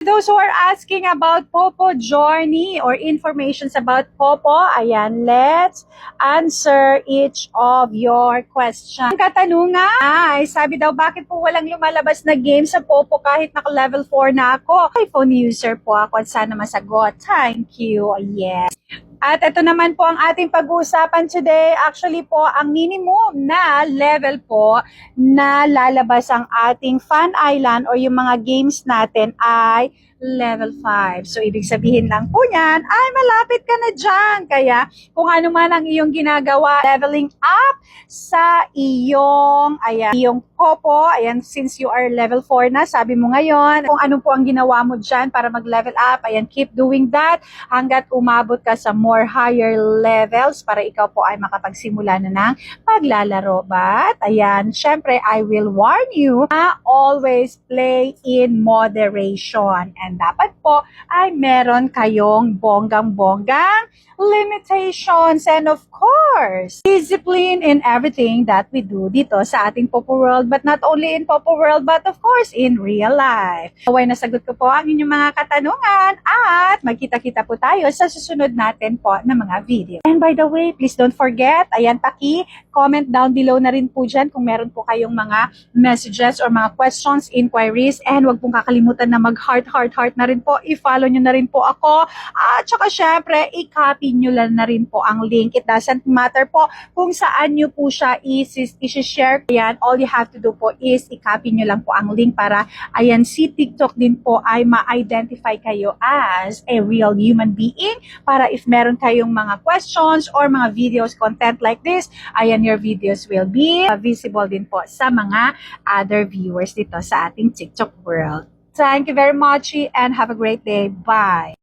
Those who are asking about Popo journey or informations about Popo, ayan, let's answer each of your questions. Ang katanungan ay, sabi daw, bakit po walang lumalabas na game sa Popo kahit naka-level 4 na ako? iPhone user po ako at sana masagot. Thank you. Yes. At ito naman po ang ating pag-uusapan today. Actually po, ang minimum na level po na lalabas ang ating Fun Island o yung mga games natin ay level 5. So, ibig sabihin lang po yan, ay malapit ka na dyan. Kaya, kung ano man ang iyong ginagawa, leveling up sa iyong Popo, ayan, since you are level 4 na, sabi mo ngayon, kung ano po ang ginawa mo dyan para mag-level up, ayan, keep doing that hanggat umabot ka sa more higher levels para ikaw po ay makapagsimula na ng paglalaro. But, ayan, syempre, I will warn you na always play in moderation. And dapat po ay meron kayong bonggang-bonggang limitations and of course, discipline in everything that we do dito sa ating Popo World, but not only in Popo World, but of course, in real life. Naway nasagot ko po ang inyong mga katanungan at magkita-kita po tayo sa susunod natin po na mga video. And by the way, please don't forget, ayan, comment down below na rin po dyan kung meron po kayong mga messages or mga questions, inquiries, and wag pong kakalimutan na mag-heart na rin po. I-follow nyo na rin po ako. At saka syempre, i-copy nyo lang na rin po ang link. It doesn't matter po kung saan nyo po siya i-share. Ayan, all you have to do po is i-copy nyo lang po ang link para ayan, si TikTok din po ay ma-identify kayo as a real human being para if meron kayong mga questions or mga videos, content like this, ayan, your videos will be visible din po sa mga other viewers dito sa ating TikTok world. Thank you very much and have a great day. Bye!